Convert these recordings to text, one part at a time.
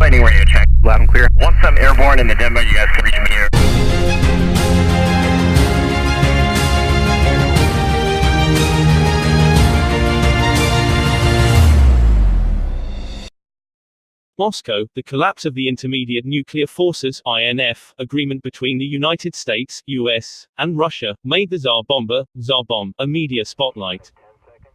Landing radio check. Loud and clear. Once I'm airborne in the demo, you guys can reach me here. Moscow, the collapse of the Intermediate Nuclear Forces (INF) Agreement between the United States (US) and Russia, made the Tsar Bomba (Tsar Bomb) a media spotlight.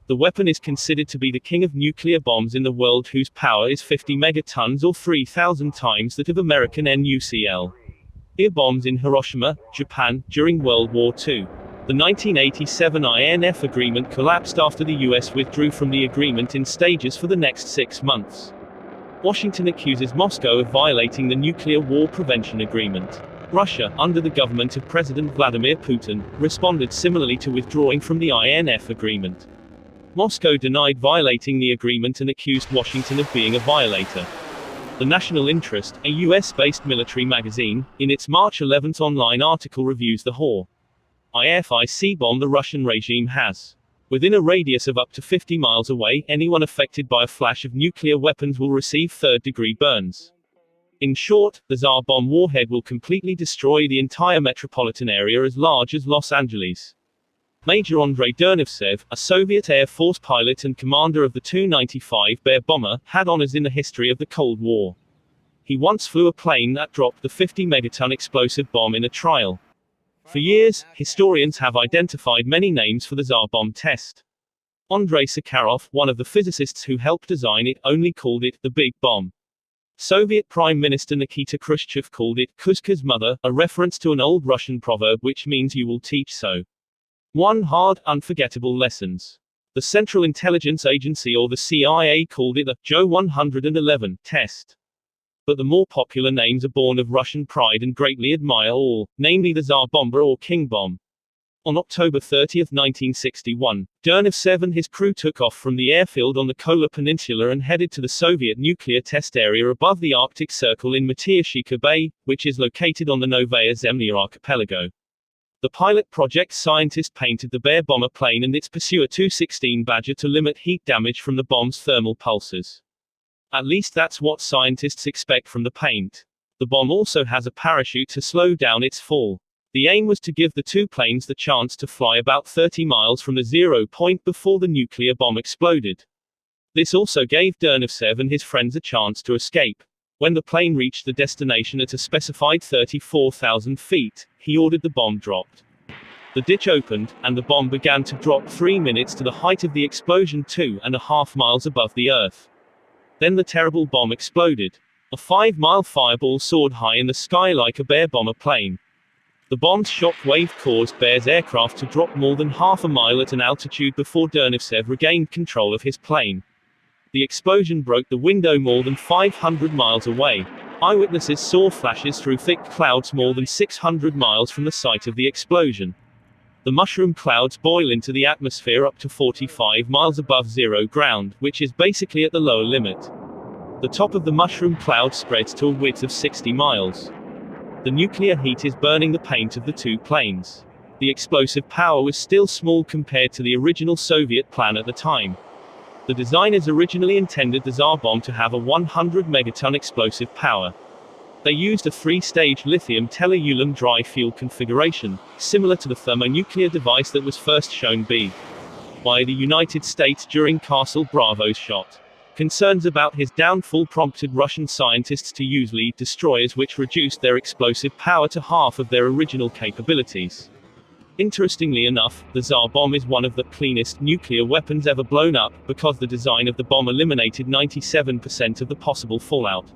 The weapon is considered to be the king of nuclear bombs in the world, whose power is 50 megatons or 3,000 times that of American nuclear bombs in Hiroshima, Japan, during World War II. The 1987 INF Agreement collapsed after the US withdrew from the agreement in stages for the next 6 months. Washington accuses Moscow of violating the Nuclear War Prevention Agreement. Russia, under the government of President Vladimir Putin, responded similarly to withdrawing from the INF Agreement. Moscow denied violating the agreement and accused Washington of being a violator. The National Interest, a US-based military magazine, in its March 11 online article reviews the horrific bomb the Russian regime has. Within a radius of up to 50 miles away, anyone affected by a flash of nuclear weapons will receive third-degree burns. In short, the Tsar Bomb warhead will completely destroy the entire metropolitan area as large as Los Angeles. Major Andrei Dernovtsev, a Soviet Air Force pilot and commander of the Tu-95 Bear bomber, had honors in the history of the Cold War. He once flew a plane that dropped the 50-megaton explosive bomb in a trial. For years, historians have identified many names for the Tsar Bomb test. Andrei Sakharov, one of the physicists who helped design it, only called it the Big Bomb. Soviet Prime Minister Nikita Khrushchev called it Kuzka's mother, a reference to an old Russian proverb which means you will teach so. One hard, unforgettable lessons. The Central Intelligence Agency or the CIA called it the Joe 111 test. But the more popular names are born of Russian pride and greatly admire all, namely the Tsar Bomba or King Bomb. On October 30, 1961, Dernovtsev and his crew took off from the airfield on the Kola Peninsula and headed to the Soviet nuclear test area above the Arctic Circle in Matyashika Bay, which is located on the Novaya Zemlya archipelago. The pilot project scientist painted the Bear bomber plane and its pursuer Tu-16 Badger to limit heat damage from the bomb's thermal pulses. At least that's what scientists expect from the paint. The bomb also has a parachute to slow down its fall. The aim was to give the two planes the chance to fly about 30 miles from the 0 point before the nuclear bomb exploded. This also gave Dernovtsev and his friends a chance to escape. When the plane reached the destination at a specified 34,000 feet, he ordered the bomb dropped. The ditch opened, and the bomb began to drop 3 minutes to the height of the explosion 2.5 miles above the Earth. Then the terrible bomb exploded. A 5-mile fireball soared high in the sky like a Bear bomber plane. The bomb's shock wave caused Bear's aircraft to drop more than half a mile at an altitude before Dernovtsev regained control of his plane. The explosion broke the window more than 500 miles away. Eyewitnesses saw flashes through thick clouds more than 600 miles from the site of the explosion. The mushroom clouds boil into the atmosphere up to 45 miles above zero ground, which is basically at the lower limit. The top of the mushroom cloud spreads to a width of 60 miles. The nuclear heat is burning the paint of the two planes. The explosive power was still small compared to the original Soviet plan at the time. The designers originally intended the Tsar Bomb to have a 100 megaton explosive power. They used a 3-stage lithium telluride dry fuel configuration, similar to the thermonuclear device that was first shown by the United States during Castle Bravo's shot. Concerns about his downfall prompted Russian scientists to use lead destroyers, which reduced their explosive power to half of their original capabilities. Interestingly enough, the Tsar Bomb is one of the cleanest nuclear weapons ever blown up, because the design of the bomb eliminated 97% of the possible fallout.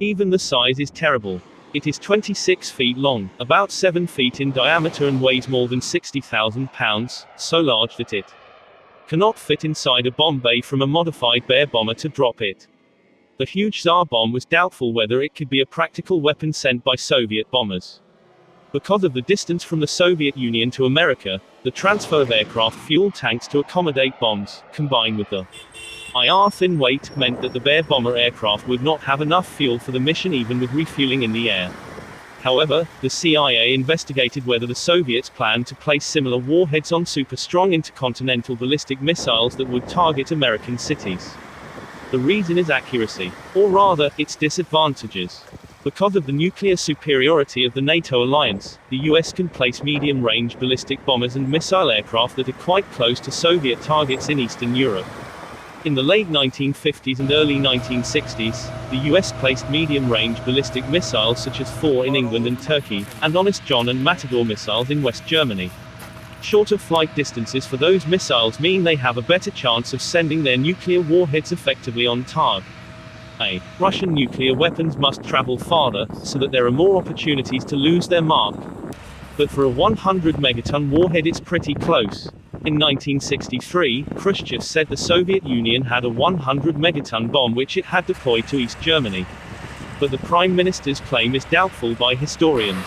Even the size is terrible. It is 26 feet long, about 7 feet in diameter, and weighs more than 60,000 pounds, so large that it cannot fit inside a bomb bay from a modified Bear bomber to drop it. The huge Tsar Bomb was doubtful whether it could be a practical weapon sent by Soviet bombers. Because of the distance from the Soviet Union to America, the transfer of aircraft fuel tanks to accommodate bombs, combined with the thin weight, meant that the Bear bomber aircraft would not have enough fuel for the mission even with refueling in the air. However, the CIA investigated whether the Soviets planned to place similar warheads on super-strong intercontinental ballistic missiles that would target American cities. The reason is accuracy, or rather, its disadvantages. Because of the nuclear superiority of the NATO alliance, the US can place medium-range ballistic bombers and missile aircraft that are quite close to Soviet targets in Eastern Europe. In the late 1950s and early 1960s, the US placed medium-range ballistic missiles such as 4 in England and Turkey, and Honest John and Matador missiles in West Germany. Shorter flight distances for those missiles mean they have a better chance of sending their nuclear warheads effectively on target. Russian nuclear weapons must travel farther, so that there are more opportunities to lose their mark. But for a 100 megaton warhead it's pretty close. In 1963, Khrushchev said the Soviet Union had a 100 megaton bomb which it had deployed to East Germany. But the Prime Minister's claim is doubtful by historians.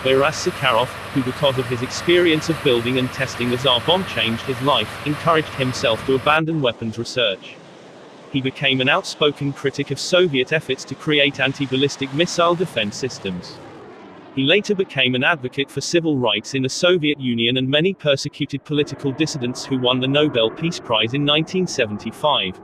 Whereas Sakharov, who because of his experience of building and testing the Tsar Bomb changed his life, encouraged himself to abandon weapons research. He became an outspoken critic of Soviet efforts to create anti-ballistic missile defense systems. He later became an advocate for civil rights in the Soviet Union and many persecuted political dissidents who won the Nobel Peace Prize in 1975.